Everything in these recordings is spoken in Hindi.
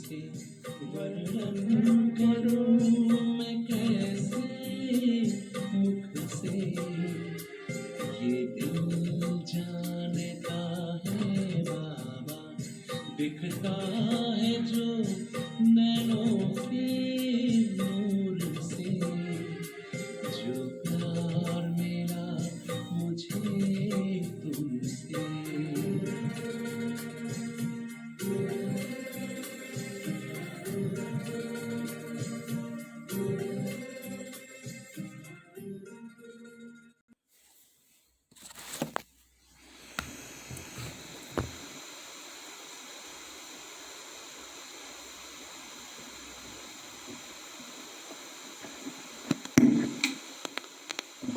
के वर्णन करूं मैं कैसे मुख से, ये दिल जानता है बाबा, दिखता है जो नैनों के नूर से, जो प्यार मिला मुझे तुमसे।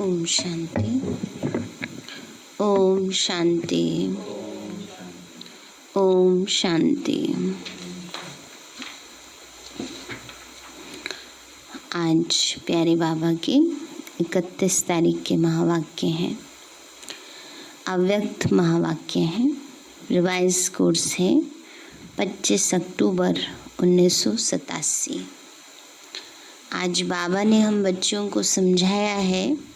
ओम शांति, ओम शांति, ओम शांति। आज प्यारे बाबा के 31 तारीख के महावाक्य हैं, अव्यक्त महावाक्य हैं। रिवाइज कोर्स है 25 अक्टूबर 1987। आज बाबा ने हम बच्चों को समझाया है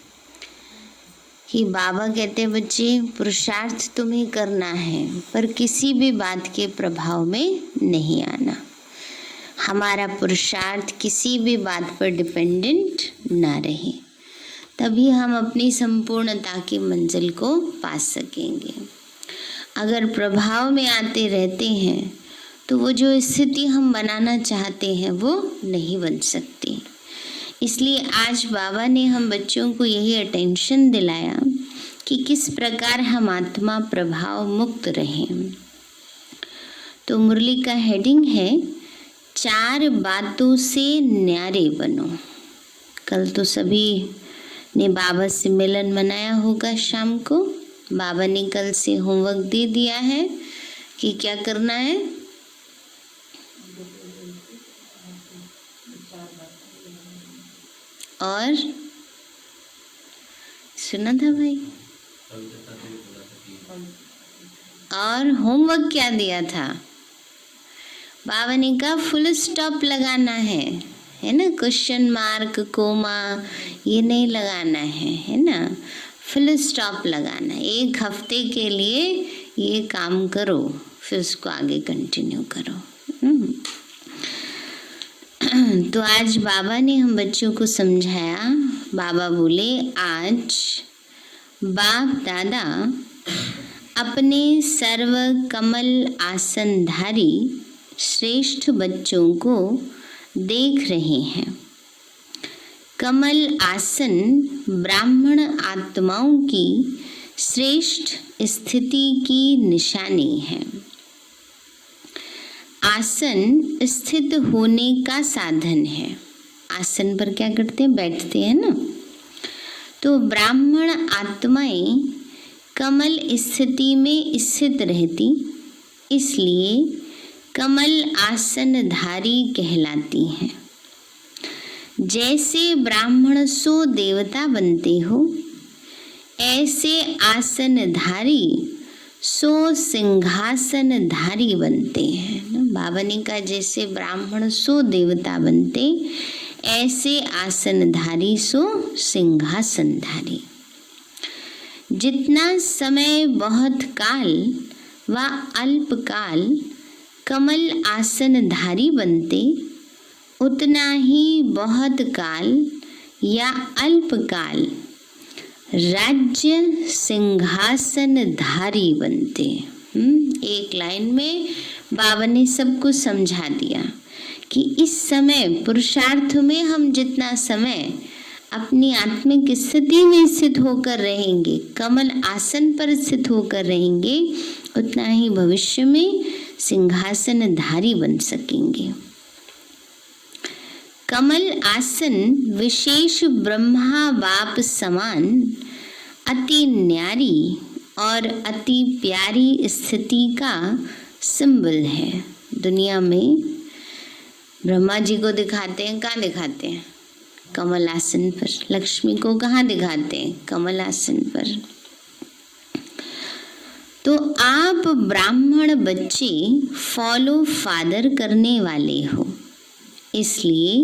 कि बाबा कहते हैं बच्चे पुरुषार्थ तुम्हें करना है पर किसी भी बात के प्रभाव में नहीं आना। हमारा पुरुषार्थ किसी भी बात पर डिपेंडेंट ना रहे, तभी हम अपनी संपूर्णता की मंजिल को पा सकेंगे। अगर प्रभाव में आते रहते हैं तो वो जो स्थिति हम बनाना चाहते हैं वो नहीं बन सकती। इसलिए आज बाबा ने हम बच्चों को यही अटेंशन दिलाया कि किस प्रकार हम आत्मा प्रभाव मुक्त रहें। तो मुरली का हेडिंग है 4 बातों से न्यारे बनो। कल तो सभी ने बाबा से मिलन मनाया होगा शाम को। बाबा ने कल से होमवर्क दे दिया है कि क्या करना है। और सुना था भाई, और होमवर्क क्या दिया था? बाबा ने कहा फुल स्टॉप लगाना है ना, क्वेश्चन मार्क कोमा ये नहीं लगाना है ना, फुल स्टॉप लगाना है। 1 हफ्ते के लिए ये काम करो, फिर उसको आगे कंटिन्यू करो। तो आज बाबा ने हम बच्चों को समझाया। बाबा बोले आज बाप दादा अपने सर्व कमल आसनधारी श्रेष्ठ बच्चों को देख रहे हैं। कमल आसन ब्राह्मण आत्माओं की श्रेष्ठ स्थिति की निशानी है। आसन स्थित होने का साधन है। आसन पर क्या करते हैं? बैठते हैं ना। तो ब्राह्मण आत्माएं कमल स्थिति में स्थित रहती, इसलिए कमल आसनधारी कहलाती हैं। जैसे ब्राह्मण सो देवता बनते हो, ऐसे आसनधारी सो सिंहासनधारी बनते हैं। बाबा ने कहा जैसे ब्राह्मण सो देवता बनते, ऐसे आसनधारी सो सिंहासनधारी। जितना समय बहुत काल व अल्पकाल कमल आसनधारी बनते, उतना ही बहुत काल या अल्पकाल राज्य सिंहासनधारी बनते। एक लाइन में बाबा ने सबको समझा दिया कि इस समय पुरुषार्थ में हम जितना समय अपनी आत्मिक स्थिति में स्थित होकर रहेंगे, कमल आसन पर स्थित होकर रहेंगे, उतना ही भविष्य में सिंहासनधारी बन सकेंगे। कमल आसन विशेष ब्रह्मा बाप समान अति न्यारी और अति प्यारी स्थिति का सिंबल है। दुनिया में ब्रह्मा जी को दिखाते हैं, कहाँ दिखाते हैं? कमल आसन पर। लक्ष्मी को कहाँ दिखाते हैं? कमल आसन पर। तो आप ब्राह्मण बच्चे फॉलो फादर करने वाले हो, इसलिए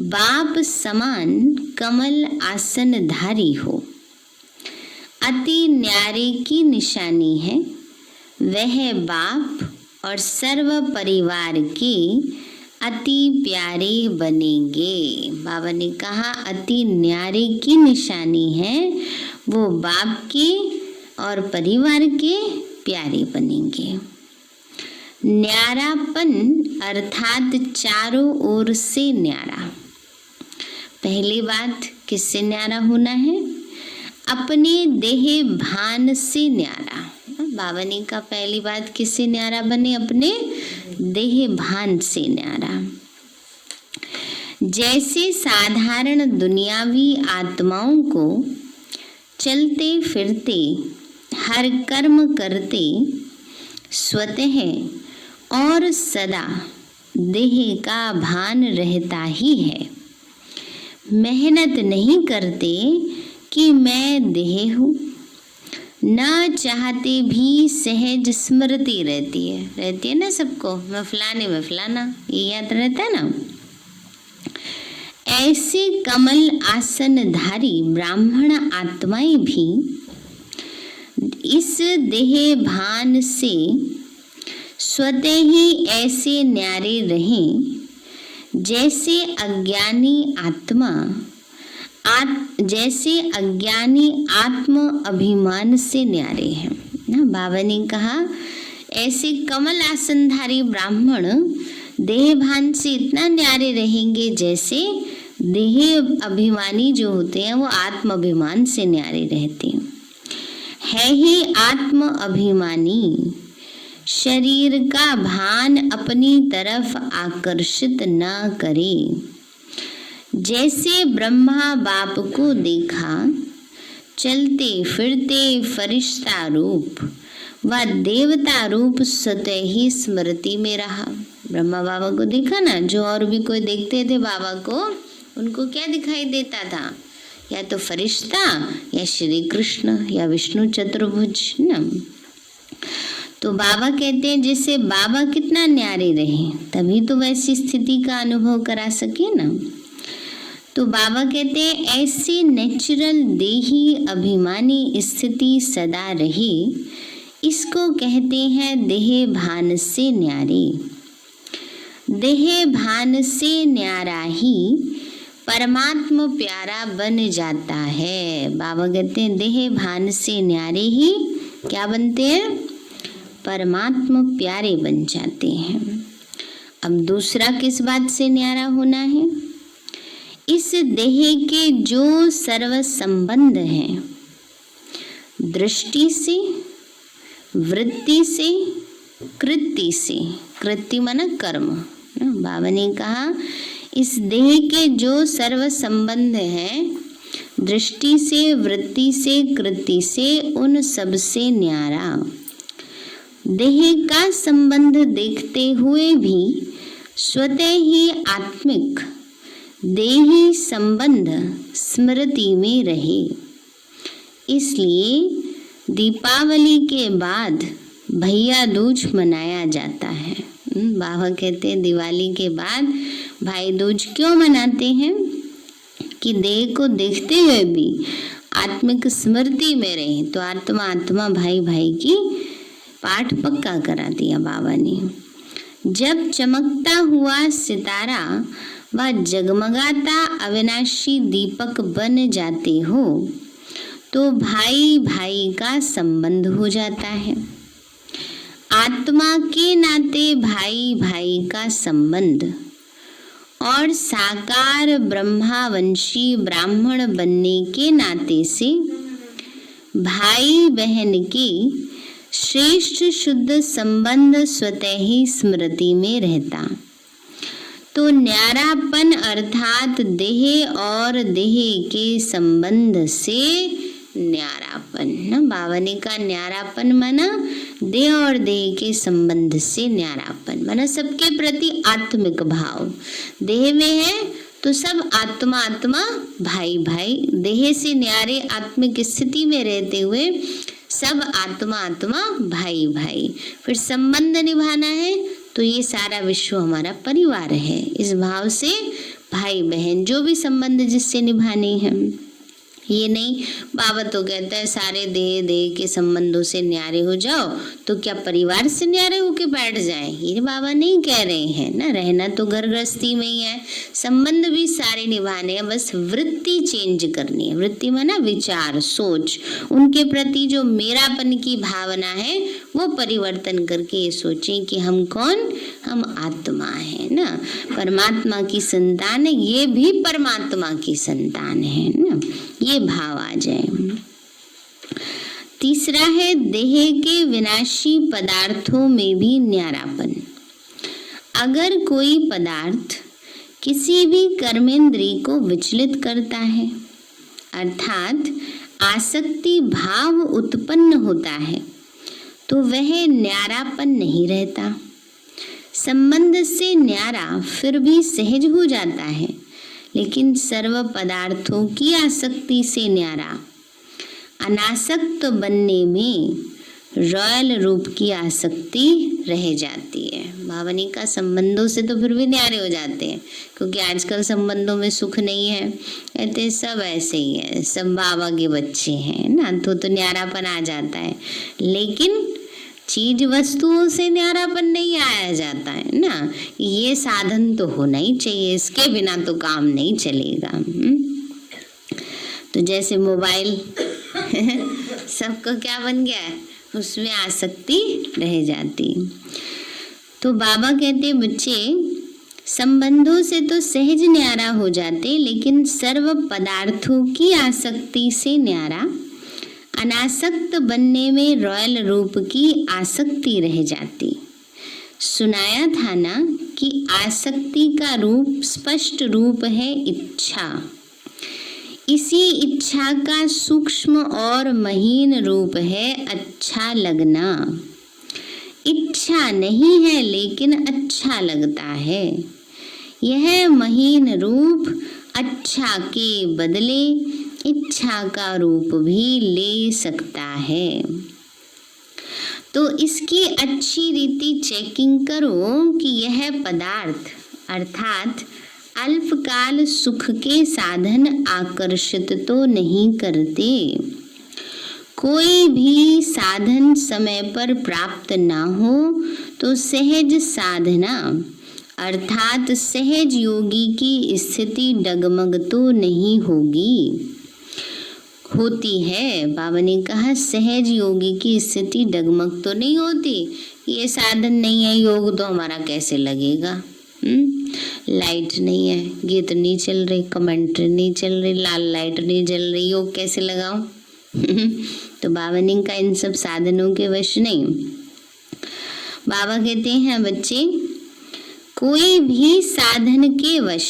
बाप समान कमल आसनधारी हो। अति न्यारे की निशानी है, वह बाप और सर्व परिवार के अति प्यारे बनेंगे। बाबा ने कहा अति न्यारे की निशानी है, वो बाप के और परिवार के प्यारे बनेंगे। न्यारापन अर्थात चारों ओर से न्यारा। पहली बात, किससे न्यारा होना है? अपने देह भान से न्यारा। बाबा ने कहा पहली बात किससे न्यारा बने? अपने देह भान से न्यारा। जैसे साधारण दुनियावी आत्माओं को चलते फिरते हर कर्म करते स्वतः और सदा देह का भान रहता ही है, मेहनत नहीं करते कि मैं देह हूँ, न चाहते भी सहज स्मृति रहती है ना सबको, मैं फलाने में फलाना, ये याद रहता है ना। ऐसे कमल आसनधारी ब्राह्मण आत्माएं भी इस देह भान से स्वतः ही ऐसे न्यारे रहें जैसे अज्ञानी आत्म अभिमान से न्यारे हैं ना। बाबा ने कहा ऐसे कमल आसनधारी ब्राह्मण देह भान से इतना न्यारे रहेंगे जैसे देह अभिमानी जो होते हैं वो आत्म अभिमान से न्यारे रहते हैं। है ही आत्म अभिमानी, शरीर का भान अपनी तरफ आकर्षित न करे। जैसे ब्रह्मा बाप को देखा चलते फिरते फरिश्ता रूप व देवता रूप स्वतः ही स्मृति में रहा। ब्रह्मा बाबा को देखा ना, जो और भी कोई देखते थे बाबा को, उनको क्या दिखाई देता था? या तो फरिश्ता या श्री कृष्ण या विष्णु चतुर्भुज ना। तो बाबा कहते हैं जैसे बाबा कितना न्यारे रहे तभी तो वैसी स्थिति का अनुभव करा सके ना। तो बाबा कहते हैं ऐसी नेचुरल देही अभिमानी स्थिति सदा रहे, इसको कहते हैं देह भान से न्यारे। देह भान से न्यारा ही परमात्मा प्यारा बन जाता है। बाबा कहते हैं देह भान से न्यारे ही क्या बनते हैं? परमात्मा प्यारे बन जाते हैं। अब दूसरा किस बात से न्यारा होना है? इस देह के जो सर्व संबंध हैं, दृष्टि से, वृत्ति से, कृति से, कृति माना कर्म। बाबा ने कहा इस देह के जो सर्व संबंध हैं, दृष्टि से, वृत्ति से, कृति से, उन सब से न्यारा। देह का संबंध देखते हुए भी स्वतः ही आत्मिक देही संबंध स्मृति में रहे। इसलिए दीपावली के बाद भैया दूज मनाया जाता है। बाबा कहते हैं दिवाली के बाद भाई दूज क्यों मनाते हैं? कि देह को देखते हुए भी आत्मिक स्मृति में रहे। तो आत्मा भाई भाई की पाठ पक्का करा दिया बाबा ने। जब चमकता हुआ सितारा व जगमगाता अविनाशी दीपक बन जाते हो तो भाई भाई का संबंध हो जाता है। आत्मा के नाते भाई भाई का संबंध और साकार ब्रह्मावंशी ब्राह्मण बनने के नाते से भाई बहन के श्रेष्ठ शुद्ध संबंध स्वतः ही स्मृति में रहता। तो न्यारापन अर्थात देह और देह के संबंध से न्यारापन ना। बाबा ने कहा न्यारापन माना देह और देह के संबंध से न्यारापन माना सबके प्रति आत्मिक भाव। देह में है तो सब आत्मा भाई भाई, देह से न्यारे आत्मिक स्थिति में रहते हुए सब आत्मा आत्मा, भाई भाई। फिर संबंध निभाना है तो ये सारा विश्व हमारा परिवार है। इस भाव से भाई बहन जो भी संबंध जिससे निभाने हैं, ये नहीं बाबा तो कहता है सारे देह देह के संबंधों से न्यारे हो जाओ, तो क्या परिवार से न्यारे होके बैठ जाए, ये बाबा नहीं कह रहे हैं ना। रहना तो घर गृहस्थी में ही है, संबंध भी सारे निभाने हैं, बस वृत्ति चेंज करनी है। वृत्ति में ना विचार, सोच, उनके प्रति जो मेरापन की भावना है वो परिवर्तन करके ये सोचें कि हम कौन, हम आत्मा है ना, परमात्मा की संतान है, ये भी परमात्मा की संतान है ना, ये भाव आ जाए। तीसरा है देह के विनाशी पदार्थों में भी न्यारापन। अगर कोई पदार्थ किसी भी कर्मेंद्रिय को विचलित करता है, अर्थात आसक्ति भाव उत्पन्न होता है, तो वह न्यारापन नहीं रहता। संबंध से न्यारा फिर भी सहज हो जाता है, लेकिन सर्व पदार्थों की आसक्ति से न्यारा, अनासक्त बनने में रॉयल रूप की आसक्ति रह जाती है। भावनी का संबंधों से तो फिर भी न्यारे हो जाते हैं, क्योंकि आजकल संबंधों में सुख नहीं है, कहते सब ऐसे ही है, सब बाबा के बच्चे हैं ना, तो न्यारापन आ जाता है। लेकिन चीज वस्तुओं से न्यारापन नहीं आया जाता है ना, ये साधन तो होना ही चाहिए, इसके बिना तो काम नहीं चलेगा। तो जैसे मोबाइल सबको क्या बन गया है, उसमें आसक्ति रह जाती। तो बाबा कहते बच्चे संबंधों से तो सहज न्यारा हो जाते, लेकिन सर्व पदार्थों की आसक्ति से न्यारा, अनासक्त बनने में रॉयल रूप की आसक्ति रह जाती। सुनाया था ना कि आसक्ति का रूप स्पष्ट रूप है इच्छा। इसी इच्छा का सूक्ष्म और महीन रूप है अच्छा लगना। इच्छा नहीं है लेकिन अच्छा लगता है। यह महीन रूप अच्छा के बदले इच्छा का रूप भी ले सकता है। तो इसकी अच्छी रीति चेकिंग करो कि यह पदार्थ अर्थात अल्पकाल सुख के साधन आकर्षित तो नहीं करते। कोई भी साधन समय पर प्राप्त ना हो तो सहज साधना अर्थात सहज योगी की स्थिति डगमग तो नहीं होगी। होती है, बाबा ने कहा सहज योगी की स्थिति डगमग तो नहीं होती। ये साधन नहीं है, योग तो हमारा कैसे लगेगा। लाइट नहीं है, गीत नहीं चल रही, कमेंट्री नहीं चल रही, लाल लाइट नहीं जल रही, योग कैसे लगाऊं। तो बाबा ने कहा इन सब साधनों के वश नहीं। बाबा कहते हैं बच्चे कोई भी साधन के वश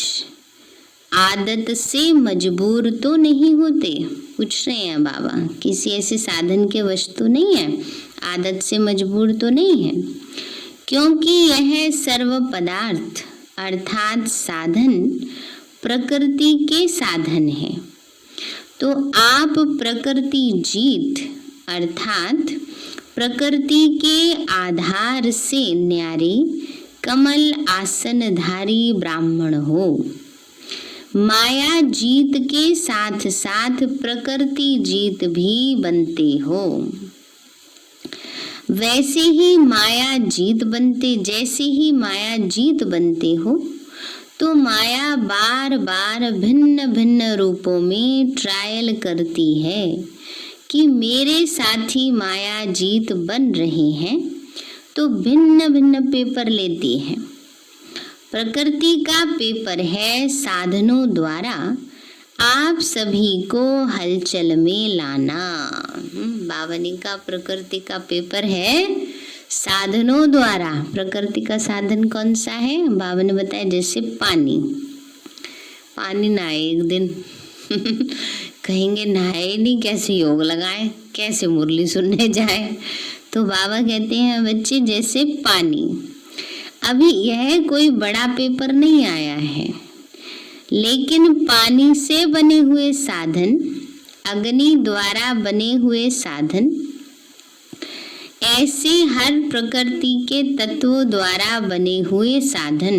आदत से मजबूर तो नहीं होते। पूछ रहे हैं बाबा किसी ऐसे साधन के वश तो नहीं है, आदत से मजबूर तो नहीं है, क्योंकि यह सर्व पदार्थ अर्थात साधन प्रकृति के साधन है। तो आप प्रकृति जीत अर्थात प्रकृति के आधार से न्यारे कमल आसनधारी ब्राह्मण हो। माया जीत के साथ साथ प्रकृति जीत भी बनते हो। जैसे ही माया जीत बनते हो तो माया बार बार भिन्न भिन्न रूपों में ट्रायल करती है कि मेरे साथी माया जीत बन रहे हैं, तो भिन्न भिन्न पेपर लेती है। प्रकृति का पेपर है साधनों द्वारा आप सभी को हलचल में लाना। बावनी का प्रकृति का पेपर है साधनों द्वारा। प्रकृति का साधन कौन सा है? बाबा ने बताया जैसे पानी नहाए एक दिन कहेंगे नहाए नहीं, कैसे योग लगाए, कैसे मुरली सुनने जाए। तो बाबा कहते हैं बच्चे जैसे पानी, अभी यह कोई बड़ा पेपर नहीं आया है, लेकिन पानी से बने हुए साधन, अग्नि द्वारा बने हुए साधन, ऐसे हर प्रकृति के तत्वों द्वारा बने हुए साधन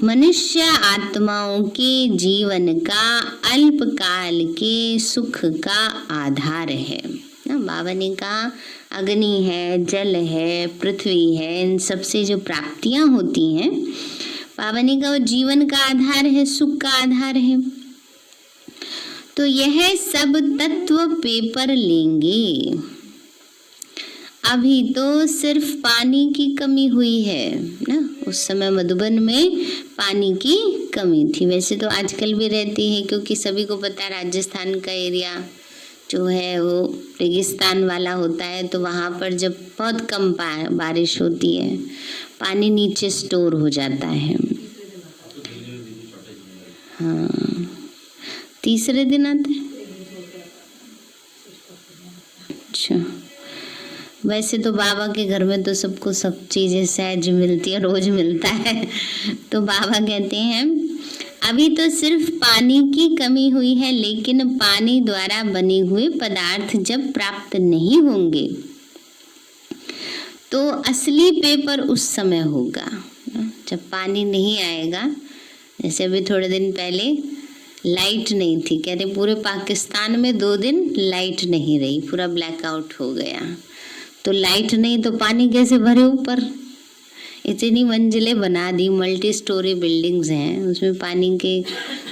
मनुष्य आत्माओं के जीवन का अल्पकाल के सुख का आधार है ना। बाबा ने कहा अग्नि है, जल है, पृथ्वी है, इन सबसे जो प्राप्तियां होती हैं, बाबा ने कहा वो जीवन का आधार है, सुख का आधार है। तो यह सब तत्व पेपर लेंगे। अभी तो सिर्फ पानी की कमी हुई है ना, उस समय मधुबन में पानी की कमी थी। वैसे तो आजकल भी रहती है, क्योंकि सभी को पता है राजस्थान का एरिया जो है वो रेगिस्तान वाला होता है, तो वहाँ पर जब बहुत कम बारिश होती है, पानी नीचे स्टोर हो जाता है। हाँ, तीसरे दिन आते हैं। अच्छा, वैसे तो बाबा के घर में तो सबको सब चीज़ें सहज मिलती है, रोज मिलता है। तो बाबा कहते हैं अभी तो सिर्फ पानी की कमी हुई है, लेकिन पानी द्वारा बने हुए पदार्थ जब प्राप्त नहीं होंगे तो असली पेपर उस समय होगा जब पानी नहीं आएगा। जैसे अभी थोड़े दिन पहले लाइट नहीं थी, कह रहे पूरे पाकिस्तान में 2 दिन लाइट नहीं रही, पूरा ब्लैकआउट हो गया। तो लाइट नहीं तो पानी कैसे भरे ऊपर, इतनी मंजिलें बना दी, मल्टी स्टोरी बिल्डिंग्स हैं, उसमें पानी के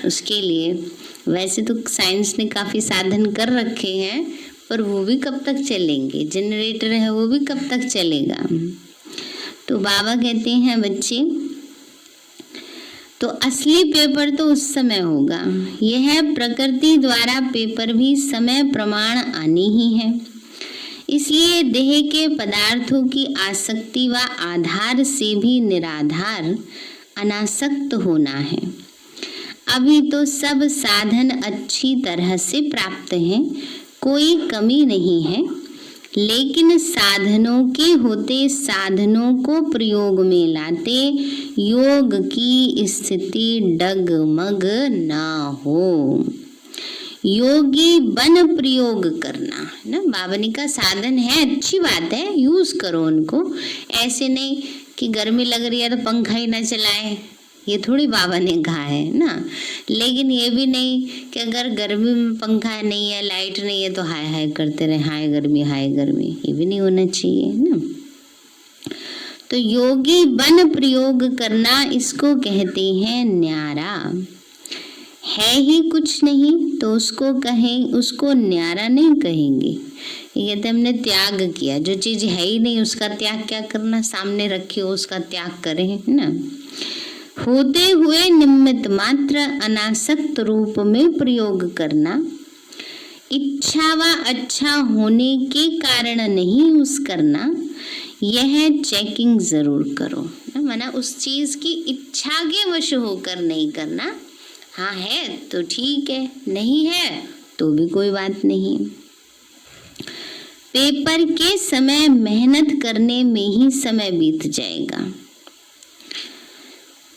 उसके लिए वैसे तो साइंस ने काफ़ी साधन कर रखे हैं, पर वो भी कब तक चलेंगे, जनरेटर है वो भी कब तक चलेगा। तो बाबा कहते हैं बच्चे तो असली पेपर तो उस समय होगा। यह प्रकृति द्वारा पेपर भी समय प्रमाण आनी ही है। इसलिए देह के पदार्थों की आसक्ति व आधार से भी निराधार अनासक्त होना है। अभी तो सब साधन अच्छी तरह से प्राप्त हैं, कोई कमी नहीं है, लेकिन साधनों के होते साधनों को प्रयोग में लाते योग की स्थिति डगमग ना हो। योगी बन प्रयोग करना ना, बाबा ने का साधन है, अच्छी बात है, यूज करो उनको। ऐसे नहीं कि गर्मी लग रही है तो पंखा ही ना चलाए, ये थोड़ी बाबा ने कहा है ना। लेकिन ये भी नहीं कि अगर गर्मी में पंखा नहीं है, लाइट नहीं है तो हाय हाय करते रहे, हाय गर्मी, ये भी नहीं होना चाहिए ना। तो योगी बन प्रयोग करना, इसको कहते हैं न्यारा। है ही कुछ नहीं तो उसको कहें, उसको न्यारा नहीं कहेंगे। ये कहते हमने त्याग किया, जो चीज है ही नहीं उसका त्याग क्या करना, सामने रखी हो उसका त्याग करें ना। होते हुए निमित्त मात्र अनासक्त रूप में प्रयोग करना, इच्छा व अच्छा होने के कारण नहीं यूज करना, यह चेकिंग जरूर करो ना। माना उस चीज की इच्छा के वश होकर नहीं करना। हाँ है तो ठीक है, नहीं है तो भी कोई बात नहीं। पेपर के समय मेहनत करने में ही समय बीत जाएगा।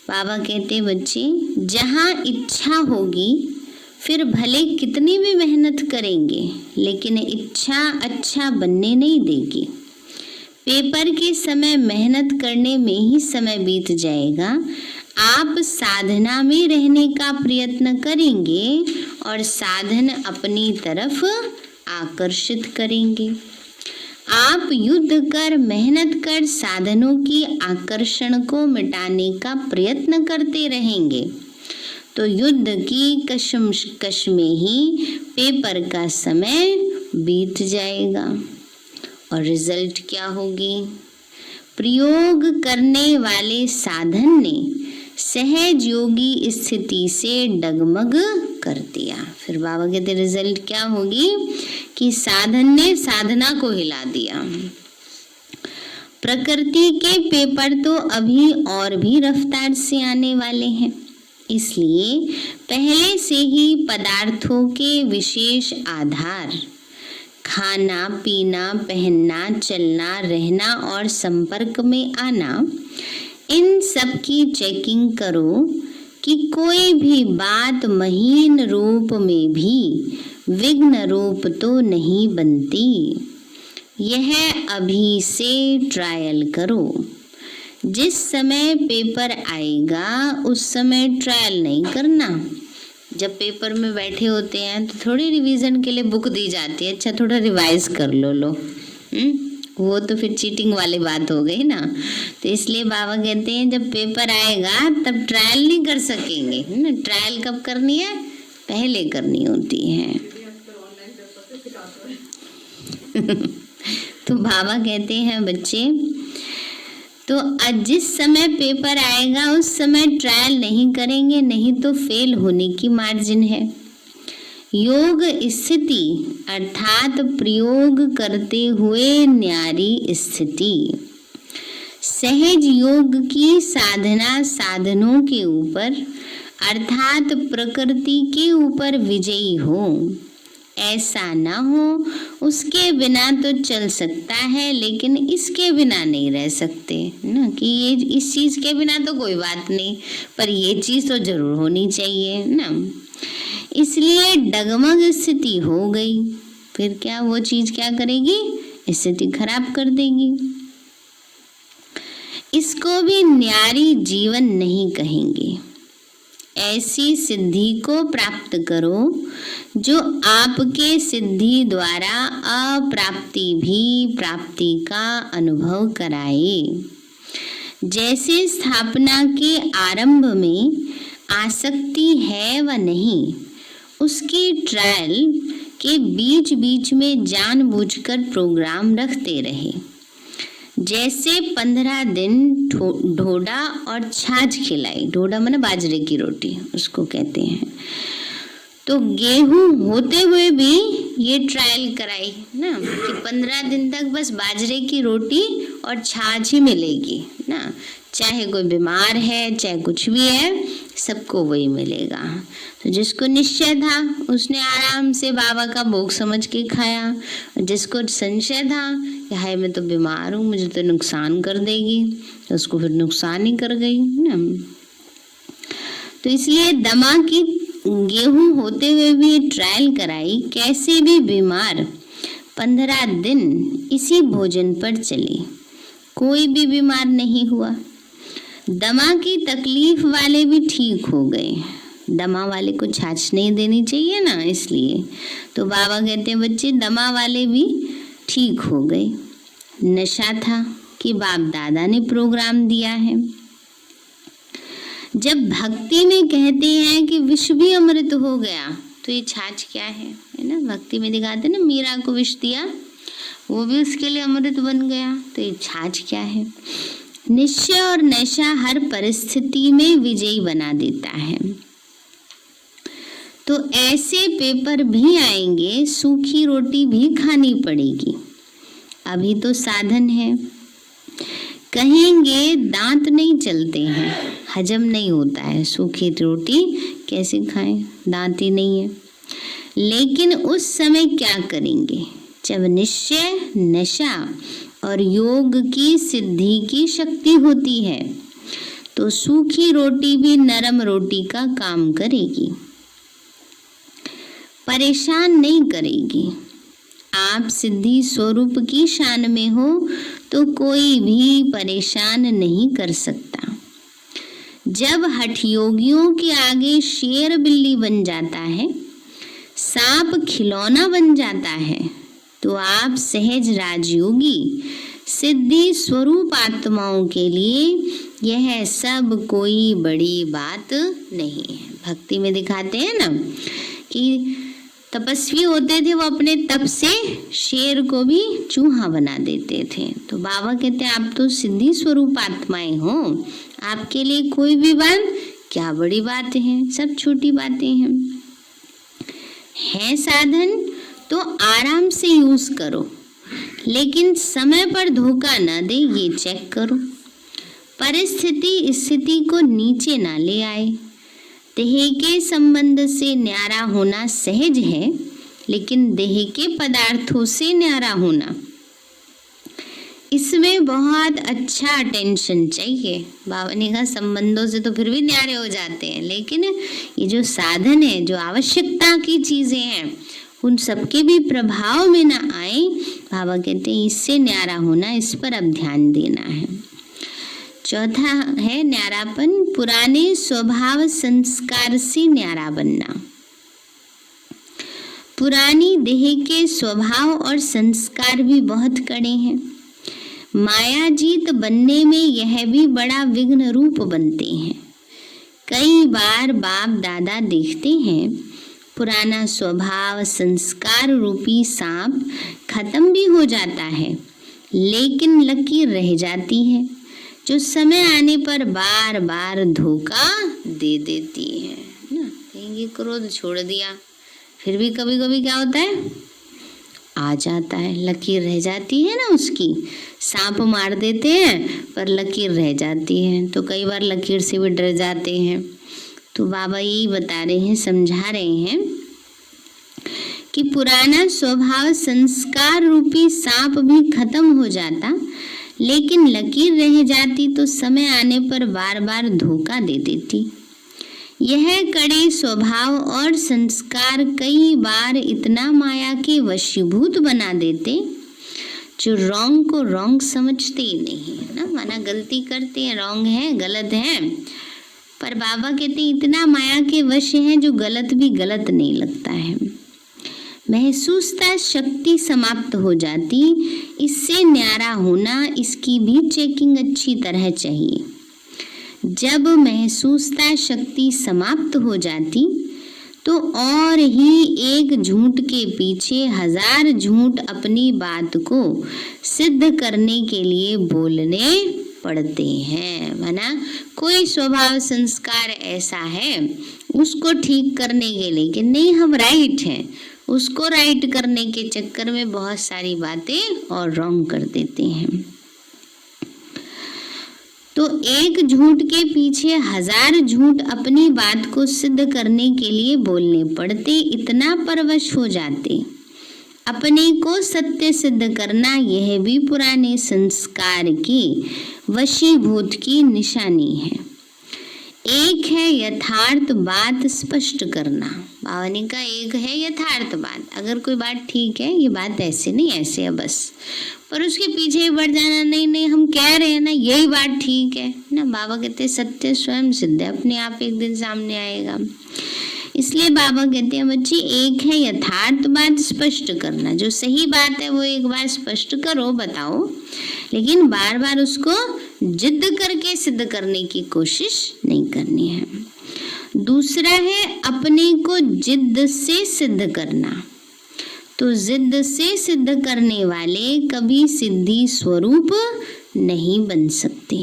बाबा कहते बच्चे जहाँ इच्छा होगी फिर भले कितनी भी मेहनत करेंगे, लेकिन इच्छा अच्छा बनने नहीं देगी। पेपर के समय मेहनत करने में ही समय बीत जाएगा। आप साधना में रहने का प्रयत्न करेंगे और साधन अपनी तरफ आकर्षित करेंगे। आप युद्ध कर मेहनत कर साधनों की आकर्षण को मिटाने का प्रयत्न करते रहेंगे तो युद्ध की कशमकश में ही पेपर का समय बीत जाएगा। और रिजल्ट क्या होगी? प्रयोग करने वाले साधन ने सहज योगी स्थिति से डगमग कर दिया। फिर बाबा कहते रिजल्ट क्या होगी कि साधन ने साधना को हिला दिया। प्रकृति के पेपर तो अभी और भी रफ्तार से आने वाले हैं, इसलिए पहले से ही पदार्थों के विशेष आधार, खाना पीना, पहनना, चलना, रहना और संपर्क में आना, इन सब की चेकिंग करो कि कोई भी बात महीन रूप में भी विघ्न रूप तो नहीं बनती। यह अभी से ट्रायल करो। जिस समय पेपर आएगा उस समय ट्रायल नहीं करना। जब पेपर में बैठे होते हैं तो थोड़ी रिवीजन के लिए बुक दी जाती है, अच्छा थोड़ा रिवाइज कर लो। वो तो फिर चीटिंग वाली बात हो गई ना। तो इसलिए बाबा कहते हैं जब पेपर आएगा तब ट्रायल नहीं कर सकेंगे, है ना। ट्रायल कब करनी है? पहले करनी होती है। तो बाबा कहते हैं बच्चे, तो जिस समय पेपर आएगा उस समय ट्रायल नहीं करेंगे, नहीं तो फेल होने की मार्जिन है। योग स्थिति अर्थात प्रयोग करते हुए न्यारी स्थिति। सहज योग की साधना साधनों के ऊपर अर्थात प्रकृति के ऊपर विजयी हो। ऐसा न हो उसके बिना तो चल सकता है लेकिन इसके बिना नहीं रह सकते ना, कि ये इस चीज के बिना तो कोई बात नहीं, पर ये चीज तो जरूर होनी चाहिए ना। इसलिए डगमग स्थिति हो गई, फिर क्या वो चीज क्या करेगी? स्थिति खराब कर देगी। इसको भी न्यारी जीवन नहीं कहेंगे। ऐसी सिद्धि को प्राप्त करो जो आपके सिद्धि द्वारा अप्राप्ति भी प्राप्ति का अनुभव कराए। जैसे स्थापना के आरंभ में आसक्ति है व नहीं, उसकी ट्रायल के बीच बीच में जानबूझकर प्रोग्राम रखते रहे। जैसे 15 दिन ढोडा और छाछ खिलाई, ढोडा माने बाजरे की रोटी उसको कहते हैं, तो गेहूं होते हुए भी ये ट्रायल कराई ना कि 15 दिन तक बस बाजरे की रोटी और छाछ ही मिलेगी ना, चाहे कोई बीमार है चाहे कुछ भी है सबको वही मिलेगा। तो जिसको निश्चय था उसने आराम से बाबा का भोग समझ के खाया, और जिसको संशय था कि हाय मैं तो बीमार हूँ मुझे तो नुकसान कर देगी, तो उसको फिर नुकसान ही कर गई ना। तो इसलिए दमा की गेहूं होते हुए भी ट्रायल कराई, कैसे भी बीमार 15 दिन इसी भोजन पर चले, कोई भी बीमार नहीं हुआ। दमा की तकलीफ वाले भी ठीक हो गए। दमा वाले को छाछ नहीं देनी चाहिए ना, इसलिए तो बाबा कहते हैं बच्चे दमा वाले भी ठीक हो गए। नशा था कि बाप दादा ने प्रोग्राम दिया है। जब भक्ति में कहते हैं कि विष भी अमृत हो गया, तो ये छाछ क्या है ना। भक्ति में दिखाते ना, मीरा को विष दिया वो भी उसके लिए अमृत बन गया, तो ये छाछ क्या है। निश्चय और नशा हर परिस्थिति में विजयी बना देता है। तो ऐसे पेपर भी आएंगे, सूखी रोटी भी खानी पड़ेगी। अभी तो साधन है। कहेंगे दांत नहीं चलते हैं, हजम नहीं होता है, सूखी रोटी कैसे खाएं, दांत ही नहीं है। लेकिन उस समय क्या करेंगे? जब निश्चय, नशा और योग की सिद्धि की शक्ति होती है तो सूखी रोटी भी नरम रोटी का काम करेगी, परेशान नहीं करेगी। आप सिद्धि स्वरूप की शान में हो तो कोई भी परेशान नहीं कर सकता। जब हठयोगियों के आगे शेर बिल्ली बन जाता है, सांप खिलौना बन जाता है, तो आप सहज राजयोगी सिद्धि स्वरूप आत्माओं के लिए यह सब कोई बड़ी बात नहीं है। भक्ति में दिखाते हैं ना कि तपस्वी होते थे, वो अपने तप से शेर को भी चूहा बना देते थे। तो बाबा कहते हैं आप तो सिद्धि स्वरूप आत्माएं हो, आपके लिए कोई भी बात क्या बड़ी बातें हैं, सब छोटी बातें हैं। है साधन तो आराम से यूज करो, लेकिन समय पर धोखा ना दे, ये चेक करो। परिस्थिति स्थिति को नीचे ना ले आए। देह के संबंध से न्यारा होना सहज है, लेकिन देह के पदार्थों से न्यारा होना, इसमें बहुत अच्छा अटेंशन चाहिए। बाबा ने कहा संबंधों से तो फिर भी न्यारे हो जाते हैं, लेकिन ये जो साधन है, जो आवश्यकता की चीजें हैं, उन सबके भी प्रभाव में ना आए, बाबा कहते हैं इससे न्यारा होना, इस पर अब ध्यान देना है। चौथा है न्यारापन, पुराने स्वभाव संस्कार से न्यारा बनना। पुरानी देह के स्वभाव और संस्कार भी बहुत कड़े हैं। मायाजीत बनने में यह भी बड़ा विघ्न रूप बनते हैं। कई बार बाप दादा देखते हैं पुराना स्वभाव संस्कार रूपी सांप खत्म भी हो जाता है, लेकिन लकीर रह जाती है जो समय आने पर बार बार धोखा दे देती है ना। कहेंगे क्रोध छोड़ दिया, फिर भी कभी कभी क्या होता है, आ जाता है, लकीर रह जाती है ना उसकी। सांप मार देते हैं पर लकीर रह जाती है, तो कई बार लकीर से भी डर जाते हैं। तो बाबा यही बता रहे हैं, समझा रहे हैं कि पुराना स्वभाव संस्कार रूपी सांप भी खत्म हो जाता, लेकिन लकीर रह जाती तो समय आने पर बार बार धोखा दे देती। यह कड़े स्वभाव और संस्कार कई बार इतना माया के वशीभूत बना देते जो रॉन्ग को रॉन्ग समझते ही नहीं है ना। माना गलती करते हैं, रॉन्ग है, गलत है, पर बाबा कहते हैं इतना माया के वश हैं जो गलत भी गलत नहीं लगता है। महसूसता शक्ति समाप्त हो जाती, इससे न्यारा होना, इसकी भी चेकिंग अच्छी तरह चाहिए। जब महसूसता शक्ति समाप्त हो जाती तो और ही एक झूठ के पीछे हजार झूठ अपनी बात को सिद्ध करने के लिए बोलने पड़ते हैं। माना कोई स्वभाव संस्कार ऐसा है, उसको ठीक करने के लिए कि नहीं हम राइट हैं, उसको राइट करने के चक्कर में बहुत सारी बातें और रॉन्ग कर देते हैं। तो एक झूठ के पीछे हजार झूठ अपनी बात को सिद्ध करने के लिए बोलने पड़ते, इतना परवश हो जाते। अपने को सत्य सिद्ध करना यह भी पुराने संस्कार की वशीभूत की निशानी है। एक है यथार्थ बात स्पष्ट करना। बाबा ने कहा एक है यथार्थ बात, अगर कोई बात ठीक है, ये बात ऐसे नहीं ऐसे है बस, पर उसके पीछे ही बढ़ जाना, नहीं नहीं हम कह रहे हैं ना यही बात ठीक है ना। बाबा कहते हैं सत्य स्वयं सिद्ध है, अपने आप एक दिन सामने आएगा। इसलिए बाबा कहते हैं बच्ची एक है यथार्थ बात स्पष्ट करना, जो सही बात है वो एक बार स्पष्ट करो, बताओ, लेकिन बार बार उसको जिद करके सिद्ध करने की कोशिश नहीं करनी है। दूसरा है अपने को जिद से सिद्ध करना। तो जिद से सिद्ध करने वाले कभी सिद्धि स्वरूप नहीं बन सकते।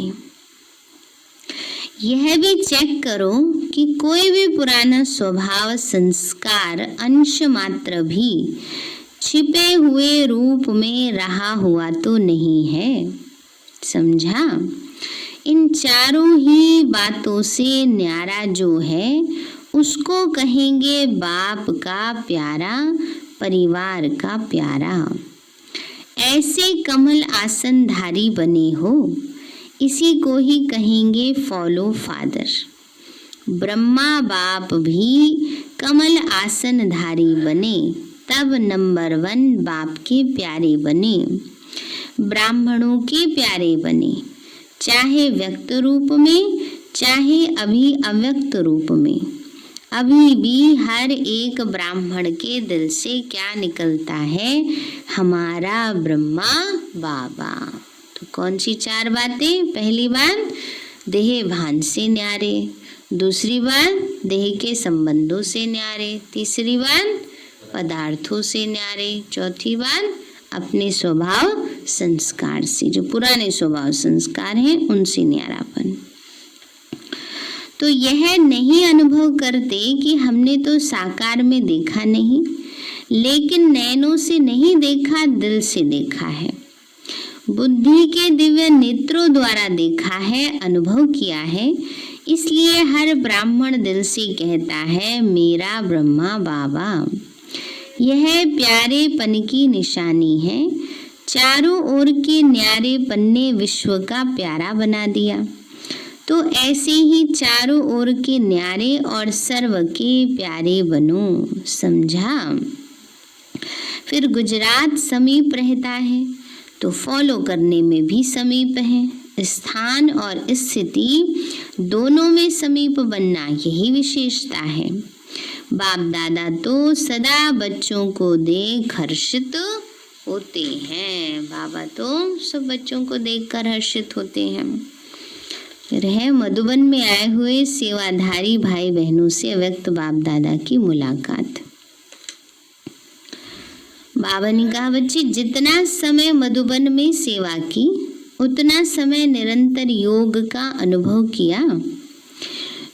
यह भी चेक करो कि कोई भी पुराना स्वभाव संस्कार अंश मात्र भी छिपे हुए रूप में रहा हुआ तो नहीं है। समझा? इन चारों ही बातों से न्यारा जो है उसको कहेंगे बाप का प्यारा, परिवार का प्यारा। ऐसे कमल आसनधारी बने हो, इसी को ही कहेंगे फॉलो फादर। ब्रह्मा बाप भी कमल आसनधारी बने, तब नंबर 1 बाप के प्यारे बने, ब्राह्मणों के प्यारे बने, चाहे व्यक्त रूप में चाहे अभी अव्यक्त रूप में। अभी भी हर एक ब्राह्मण के दिल से क्या निकलता है? हमारा ब्रह्मा बाबा। तो कौन सी 4 बातें? पहली बात देह भान से न्यारे, दूसरी बात देह के संबंधों से न्यारे, तीसरी बात पदार्थों से न्यारे, चौथी बात अपने स्वभाव संस्कार से, जो पुराने स्वभाव संस्कार हैं उनसे न्यारापन। तो यह नहीं अनुभव करते कि हमने तो साकार में देखा नहीं, लेकिन नैनों से नहीं देखा, दिल से देखा है, बुद्धि के दिव्य नेत्रों द्वारा देखा है, अनुभव किया है। इसलिए हर ब्राह्मण दिल से कहता है मेरा ब्रह्मा बाबा। यह प्यारेपन की निशानी है। चारों ओर के न्यारेपन ने विश्व का प्यारा बना दिया। तो ऐसे ही चारों ओर के न्यारे और सर्व के प्यारे बनो। समझा? फिर गुजरात समीप रहता है तो फॉलो करने में भी समीप है। स्थान और स्थिति दोनों में समीप बनना यही विशेषता है। बाप दादा तो सदा बच्चों को देख हर्षित होते हैं। बाबा तो सब बच्चों को देखकर हर्षित होते हैं। फिर है मधुबन में आए हुए सेवाधारी भाई बहनों से अव्यक्त बाप दादा की मुलाकात। बाबा ने कहा, बच्चे जितना समय मधुबन में सेवा की उतना समय निरंतर योग का अनुभव किया।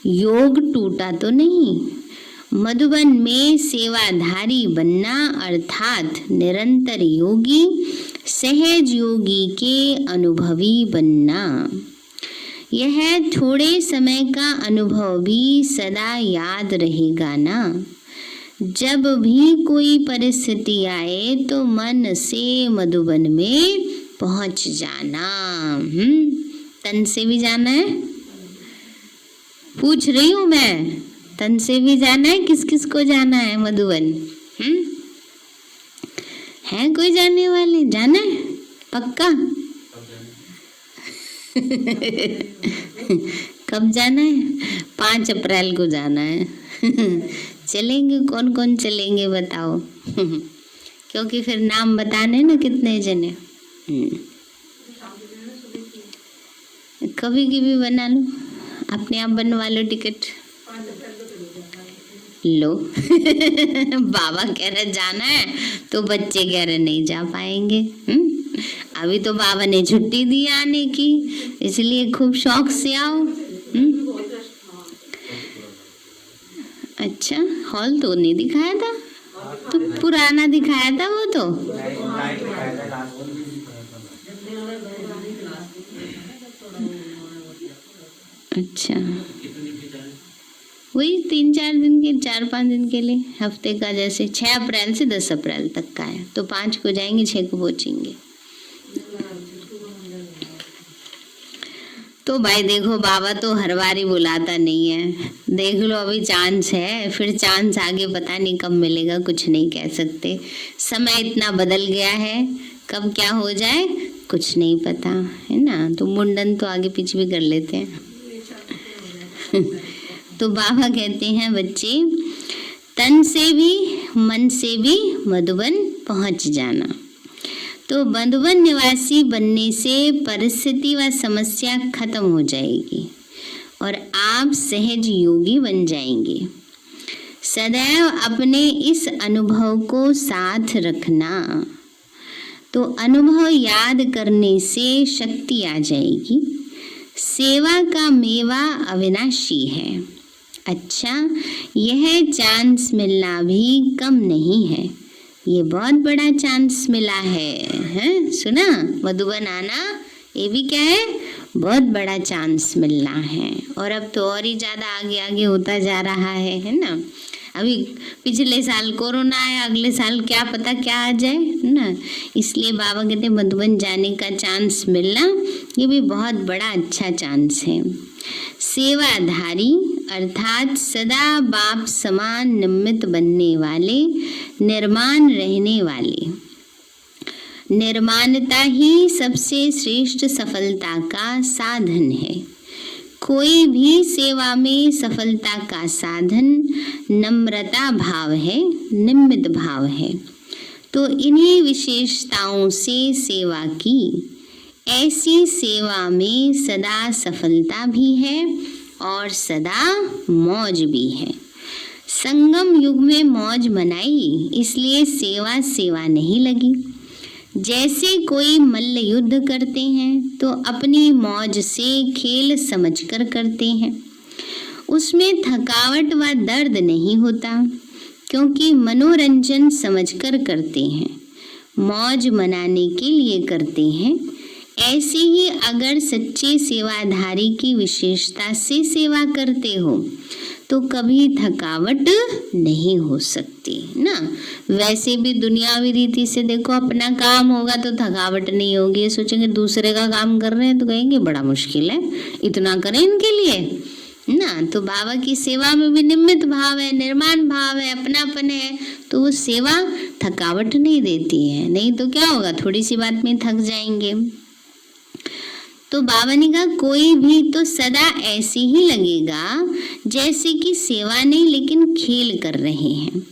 योग टूटा तो नहीं। मधुबन में सेवाधारी बनना अर्थात निरंतर योगी, सहज योगी के अनुभवी बनना। यह थोड़े समय का अनुभव भी सदा याद रहेगा ना। जब भी कोई परिस्थिति आए तो मन से मधुबन में पहुंच जाना। तन से भी जाना है, पूछ रही हूं मैं, तन से भी जाना है? किस किस को जाना है मधुबन? है कोई जाने वाले? जाना है पक्का? कब जाना है? 5 अप्रैल को जाना है। चलेंगे? कौन कौन चलेंगे बताओ? क्योंकि फिर नाम बताने ना कितने जने। कभी की भी बना लो, अपने आप बनवा लो टिकट लो। बाबा कह रहे जाना है तो बच्चे कह रहे नहीं जा पाएंगे। अभी तो बाबा ने छुट्टी दी आने की, इसलिए खूब शौक से आओ। अच्छा, हॉल तो नहीं दिखाया था, तो पुराना दिखाया था वो तो। अच्छा, वही 3-4 दिन के, 4-5 दिन के लिए, हफ्ते का, जैसे 6 अप्रैल से 10 अप्रैल तक का है, तो 5 को जाएंगे, 6 को पहुंचेंगे। तो भाई देखो, बाबा तो हर बार ही बुलाता नहीं है। देख लो, अभी चांस है, फिर चांस आगे पता नहीं कब मिलेगा, कुछ नहीं कह सकते। समय इतना बदल गया है, कब क्या हो जाए कुछ नहीं पता, है ना। तो मुंडन तो आगे पीछे भी कर लेते हैं। तो बाबा कहते हैं, बच्चे तन से भी मन से भी मधुबन पहुंच जाना। तो मधुबन निवासी बनने से परिस्थिति व समस्या खत्म हो जाएगी और आप सहज योगी बन जाएंगे। सदैव अपने इस अनुभव को साथ रखना। तो अनुभव याद करने से शक्ति आ जाएगी। सेवा का मेवा अविनाशी है। अच्छा, यह चांस मिलना भी कम नहीं है, ये बहुत बड़ा चांस मिला है? सुना? मधुबन आना ये भी क्या है? बहुत बड़ा चांस मिलना है। और अब तो और ही ज़्यादा आगे आगे होता जा रहा है ना। अभी पिछले साल कोरोना आया, अगले साल क्या पता क्या आ जाए ना। इसलिए बाबा कहते हैं मधुबन जाने का चांस मिलना ये भी बहुत बड़ा अच्छा चांस है। सेवाधारी अर्थात सदा बाप समान निमित्त बनने वाले, निर्माण रहने वाले। निर्माणता ही सबसे श्रेष्ठ सफलता का साधन है। कोई भी सेवा में सफलता का साधन नम्रता भाव है, निमित्त भाव है। तो इन्हीं विशेषताओं से सेवा की। ऐसी सेवा में सदा सफलता भी है और सदा मौज भी है। संगम युग में मौज मनाई, इसलिए सेवा सेवा नहीं लगी। जैसे कोई मल्ल युद्ध करते हैं तो अपनी मौज से खेल समझकर करते हैं, उसमें थकावट व दर्द नहीं होता, क्योंकि मनोरंजन समझकर करते हैं, मौज मनाने के लिए करते हैं। ऐसे ही अगर सच्चे सेवाधारी की विशेषता से सेवा करते हो तो कभी थकावट नहीं हो सकती ना। वैसे भी दुनियावी रीति से देखो, अपना काम होगा तो थकावट नहीं होगी। सोचेंगे दूसरे का काम कर रहे हैं तो कहेंगे बड़ा मुश्किल है, इतना करें इनके लिए, ना। तो बाबा की सेवा में भी निमित्त भाव है, निर्माण भाव है, अपनापन है, तो वो सेवा थकावट नहीं देती है। नहीं तो क्या होगा, थोड़ी सी बात में थक जाएंगे। तो बाबा ने कहा कोई भी तो सदा ऐसे ही लगेगा जैसे कि सेवा नहीं लेकिन खेल कर रहे हैं।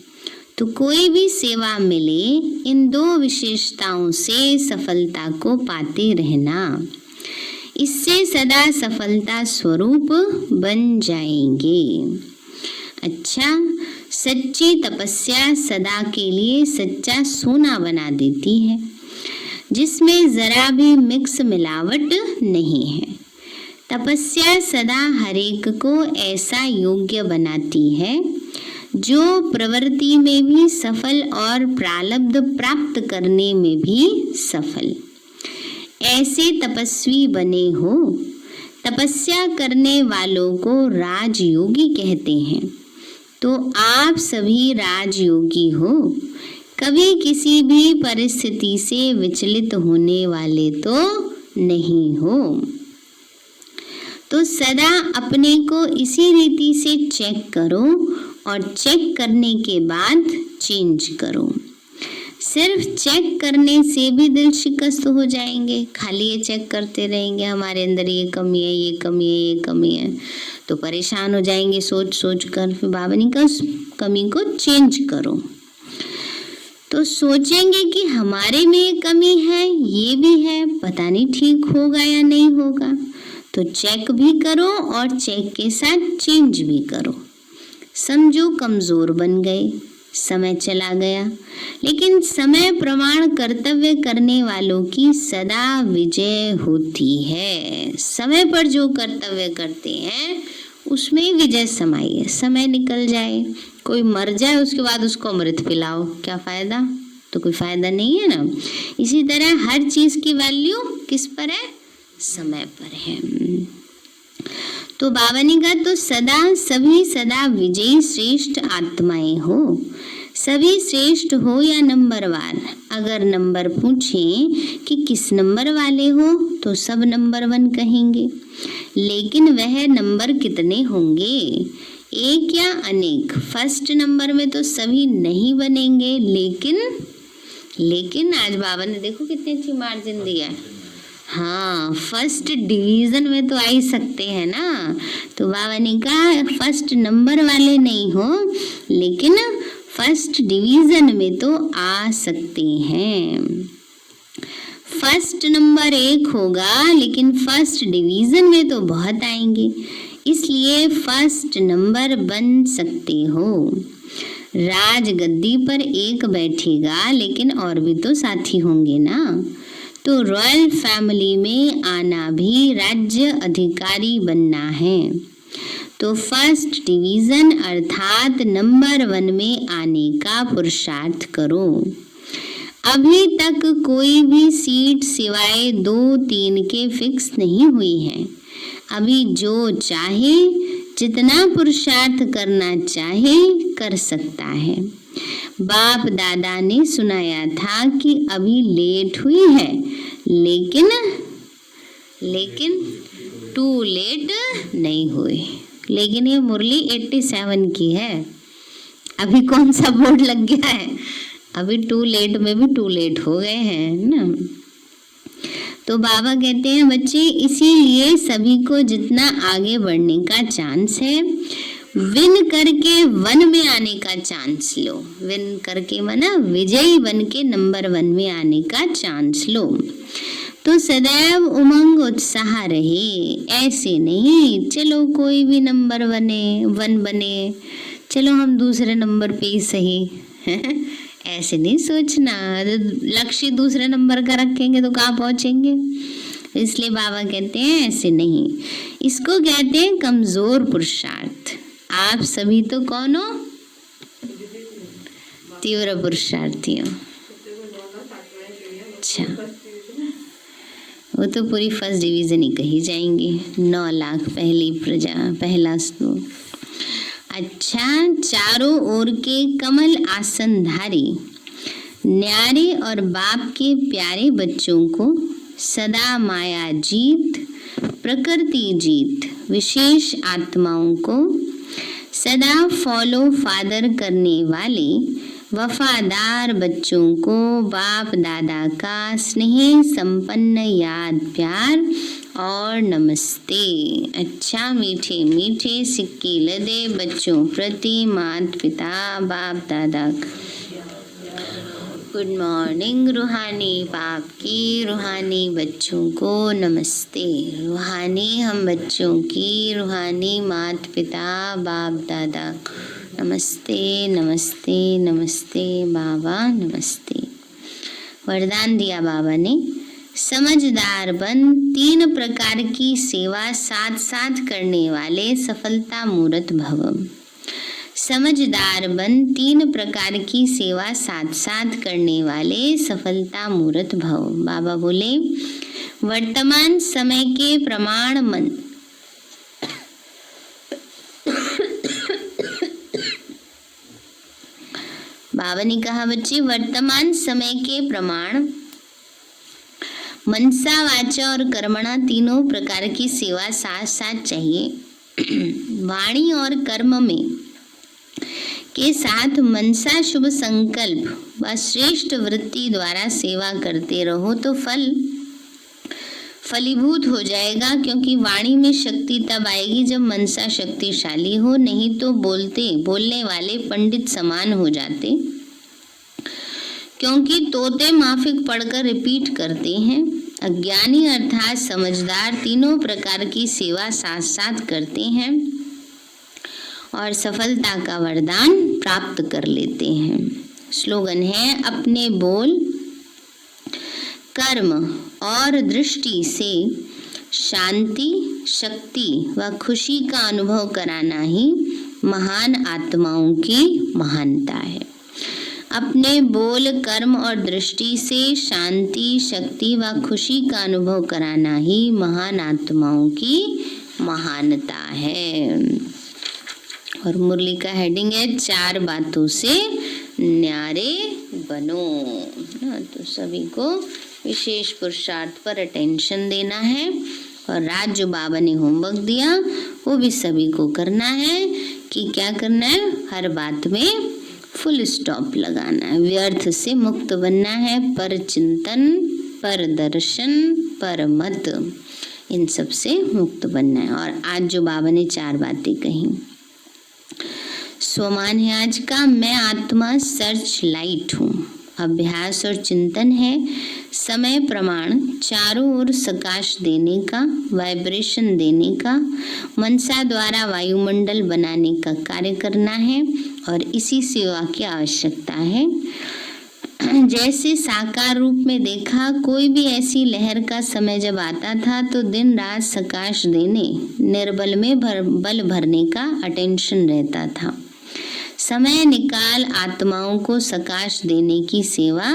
तो कोई भी सेवा मिले, इन दो विशेषताओं से सफलता को पाते रहना, इससे सदा सफलता स्वरूप बन जाएंगे। अच्छा, सच्ची तपस्या सदा के लिए सच्चा सोना बना देती है, जिसमें जरा भी मिक्स मिलावट नहीं है। तपस्या सदा हरेक को ऐसा योग्य बनाती है जो प्रवृत्ति में भी सफल और प्रारब्ध प्राप्त करने में भी सफल। ऐसे तपस्वी बने हो। तपस्या करने वालों को राजयोगी कहते हैं। तो आप सभी राजयोगी हो। कभी किसी भी परिस्थिति से विचलित होने वाले तो नहीं हो। तो सदा अपने को इसी रीति से चेक करो और चेक करने के बाद चेंज करो। सिर्फ चेक करने से भी दिल शिकस्त हो जाएंगे, खाली ये चेक करते रहेंगे हमारे अंदर ये कमी है, ये कमी है, ये कमी है, तो परेशान हो जाएंगे सोच सोच कर। फिर बाबा ने कहा उस कमी को चेंज करो। तो सोचेंगे कि हमारे में ये कमी है, ये भी है, पता नहीं ठीक होगा या नहीं होगा, तो चेक भी करो और चेक के साथ चेंज भी करो। समझो कमजोर बन गए, समय चला गया, लेकिन समय प्रमाण कर्तव्य करने वालों की सदा विजय होती है। समय पर जो कर्तव्य करते हैं उसमें विजय समाई है। समय निकल जाए, कोई मर जाए, उसके बाद उसको अमृत पिलाओ, क्या फायदा? तो कोई फायदा नहीं है ना। इसी तरह हर चीज की वैल्यू किस पर है? समय पर है। तो बाबा ने कहा तो सदा सभी सदा विजयी श्रेष्ठ आत्माएं हो। सभी श्रेष्ठ हो या नंबरवार। अगर नंबर पूछें कि किस नंबर वाले हो तो सब नंबर 1 कहेंगे, लेकिन वह नंबर कितने होंगे, एक या अनेक? फर्स्ट नंबर में तो सभी नहीं बनेंगे, लेकिन आज बाबा ने देखो कितनी अच्छी मार्जिन दिया है। हाँ, फर्स्ट डिवीजन में तो आ ही सकते हैं ना। तो बाबा ने कहा फर्स्ट नंबर वाले नहीं हो, लेकिन फर्स्ट डिवीजन में तो आ सकते हैं। फर्स्ट नंबर 1 होगा, लेकिन फर्स्ट डिवीजन में तो बहुत आएंगे, इसलिए फर्स्ट नंबर बन सकते हो। राज गद्दी पर एक बैठेगा, लेकिन और भी तो साथी होंगे ना। तो रॉयल फैमिली में आना भी राज्य अधिकारी बनना है। तो फर्स्ट डिवीजन अर्थात नंबर 1 में आने का पुरुषार्थ करो। अभी तक कोई भी सीट सिवाय 2-3 के फिक्स नहीं हुई है। अभी जो चाहे, जितना पुरुषार्थ करना चाहे कर सकता है। बाप दादा ने सुनाया था कि अभी लेट हुई है, लेकिन टू लेट नहीं हुई। लेकिन ये मुरली 87 की है, अभी कौन सा बोर्ड लग गया है? अभी टू लेट में भी टू लेट हो गए हैं ना। तो बाबा कहते हैं बच्चे, इसीलिए सभी को जितना आगे बढ़ने का चांस है, विन करके 1 में आने का चांस लो। विन करके माना विजयी बन के नंबर 1 में आने का चांस लो। तो सदैव उमंग उत्साह रहे। ऐसे नहीं चलो कोई भी नंबर 1 बने, चलो हम दूसरे नंबर पे ही सही ऐसे नहीं सोचना। लक्ष्य दूसरे नंबर का रखेंगे तो कहाँ पहुंचेंगे? इसलिए बाबा कहते हैं ऐसे नहीं, इसको कहते हैं कमजोर पुरुषार्थ। आप सभी तो कौन हो? तीव्र पुरुषार्थी हो। अच्छा, वो तो पूरी फर्स्ट डिवीजन ही कही जाएंगी। 9 लाख पहली प्रजा, पहला स्तूप। अच्छा, चारों ओर के कमल आसनधारी न्यारे और बाप के प्यारे बच्चों को सदा माया जीत प्रकृति जीत विशेष आत्माओं को सदा फॉलो फादर करने वाले वफादार बच्चों को बाप दादा का स्नेह संपन्न याद प्यार और नमस्ते। अच्छा मीठे मीठे सिक्के लदे बच्चों प्रति माता पिता बाप दादा का गुड मॉर्निंग। रूहानी बाप की रूहानी बच्चों को नमस्ते। रूहानी हम बच्चों की रूहानी माता पिता बाप दादा नमस्ते नमस्ते नमस्ते बाबा नमस्ते। वरदान दिया बाबा ने, समझदार बन 3 प्रकार की सेवा साथ साथ करने वाले सफलता मूर्त भव। समझदार बन 3 प्रकार की सेवा साथ साथ करने वाले सफलता मूर्त भव। बाबा बोले, वर्तमान समय के प्रमाण मन बाबा ने कहा बच्चे, वर्तमान समय के प्रमाण मनसा वाचा और कर्मणा तीनों प्रकार की सेवा साथ साथ चाहिए। वाणी और कर्म में के साथ मनसा शुभ संकल्प व श्रेष्ठ वृत्ति द्वारा सेवा करते रहो तो फल फलीभूत हो जाएगा, क्योंकि वाणी में शक्ति तब आएगी जब मनसा शक्तिशाली हो, नहीं तो बोलने वाले पंडित समान हो जाते, क्योंकि तोते माफिक पढ़कर रिपीट करते हैं। अज्ञानी अर्थात समझदार तीनों प्रकार की सेवा साथ साथ करते हैं और सफलता का वरदान प्राप्त कर लेते हैं। स्लोगन है, अपने बोल कर्म और दृष्टि से शांति शक्ति व खुशी का अनुभव कराना ही महान आत्माओं की महानता है। अपने बोल कर्म और दृष्टि से शांति शक्ति व खुशी का अनुभव कराना ही महान आत्माओं की महानता है। और मुरली का हेडिंग है, 4 बातों से न्यारे बनो। तो सभी को विशेष पुरुषार्थ पर अटेंशन देना है, और रात जो बाबा ने होमवर्क दिया वो भी सभी को करना है कि क्या करना है, हर बात में फुल स्टॉप लगाना है, व्यर्थ से मुक्त बनना है, पर चिंतन पर दर्शन पर मत, इन सब से मुक्त बनना है। और आज जो बाबा ने 4 बातें कही, स्वमान है आज का, मैं आत्मा सर्च लाइट हूँ। अभ्यास और चिंतन है समय प्रमाण चारों ओर प्रकाश देने का, वाइब्रेशन देने का, मनसा द्वारा वायुमंडल बनाने का कार्य करना है, और इसी सेवा की आवश्यकता है। जैसे साकार रूप में देखा, कोई भी ऐसी लहर का समय जब आता था तो दिन रात प्रकाश देने, निर्बल में बल भरने का अटेंशन रहता था। समय निकाल आत्माओं को प्रकाश देने की सेवा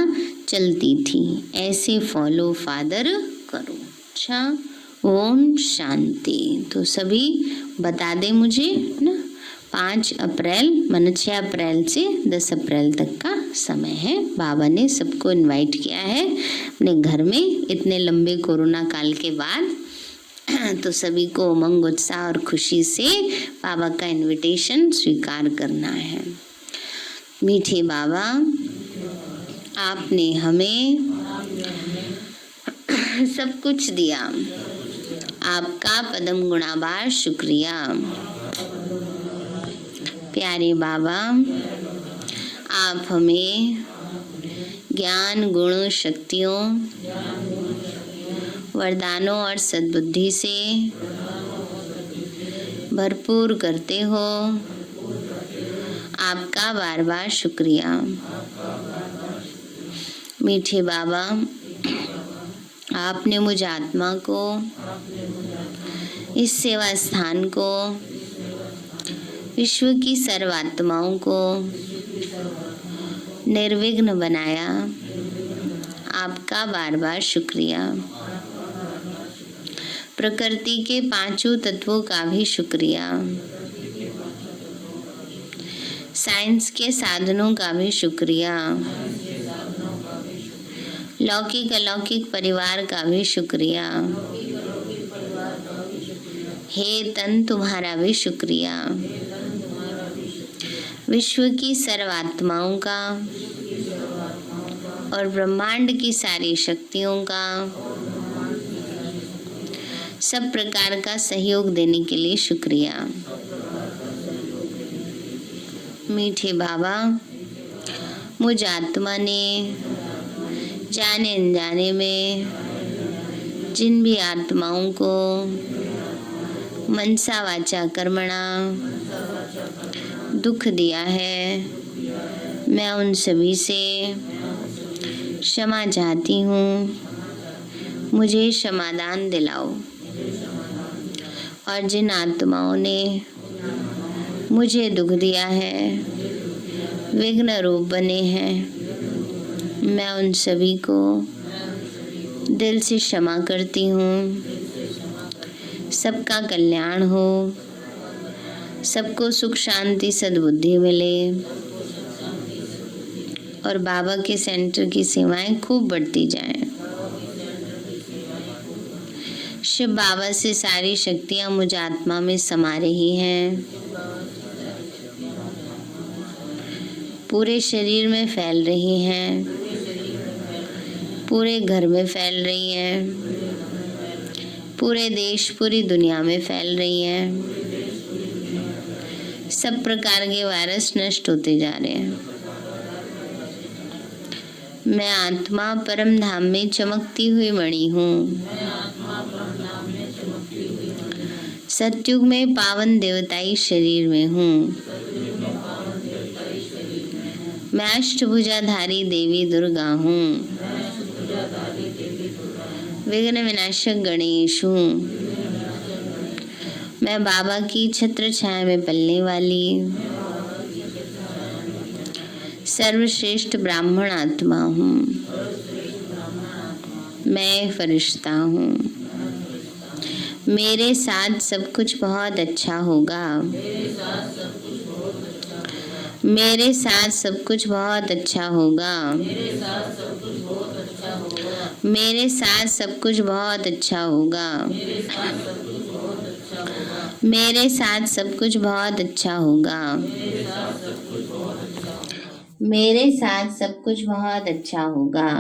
चलती थी। ऐसे फॉलो फादर करो। अच्छा, ओम शांति। तो सभी बता दे मुझे ना, 5 अप्रैल माने 6 अप्रैल से 10 अप्रैल तक का समय है। बाबा ने सबको इनवाइट किया है अपने घर में इतने लंबे कोरोना काल के बाद। तो सभी को उमंग उत्साह और खुशी से बाबा का इनविटेशन स्वीकार करना है। मीठे बाबा, आपने हमें सब कुछ दिया, आपका पदम गुणाबार शुक्रिया। प्यारे बाबा, आप हमें ज्ञान गुण शक्तियों वरदानों और सद्बुद्धि से भरपूर करते हो, आपका बार बार शुक्रिया। मीठे बाबा, आपने मुझ आत्मा को, इस सेवा स्थान को, विश्व की सर्वात्माओं को निर्विघ्न बनाया, आपका बार बार शुक्रिया। प्रकृति के 5 तत्वों का भी शुक्रिया, साइंस के साधनों का भी शुक्रिया, लौकिक अलौकिक परिवार का भी शुक्रिया, हे तन तुम्हारा भी शुक्रिया। विश्व की सर्व आत्माओं का और ब्रह्मांड की सारी शक्तियों का सब प्रकार का सहयोग देने के लिए शुक्रिया। मीठे बाबा, मुझ आत्मा ने जाने अनजाने में जिन भी आत्माओं को मनसा वाचा कर्मणा दुख दिया है, मैं उन सभी से क्षमा चाहती हूँ। मुझे क्षमादान दिलाओ। और जिन आत्माओं ने मुझे दुख दिया है, विघ्न रूप बने हैं, मैं उन सभी को दिल से क्षमा करती हूँ। सबका कल्याण हो, सबको सुख शांति सद्बुद्धि मिले और बाबा के सेंटर की सेवाएं खूब बढ़ती जाएं। शिव बाबा से सारी शक्तियां मुझ आत्मा में समा रही हैं, पूरे शरीर में फैल रही हैं, पूरे घर में फैल रही हैं, पूरे देश पूरी दुनिया में फैल रही हैं। सब प्रकार के वायरस नष्ट होते जा रहे हैं। मैं आत्मा परम धाम में चमकती हुई मणि हूँ। सतयुग में पावन देवताई शरीर में हूँ। मैं अष्टभुजाधारी देवी दुर्गा हूँ। विघ्न विनाशक गणेश हूँ। मैं बाबा की छत्र छाया में पलने वाली सर्वश्रेष्ठ ब्राह्मण आत्मा हूँ। मैं फरिश्ता हूँ। मेरे साथ सब कुछ बहुत अच्छा होगा। मेरे साथ सब कुछ बहुत अच्छा होगा। मेरे साथ सब कुछ बहुत अच्छा होगा। मेरे साथ सब कुछ बहुत अच्छा होगा। मेरे साथ सब कुछ बहुत अच्छा होगा।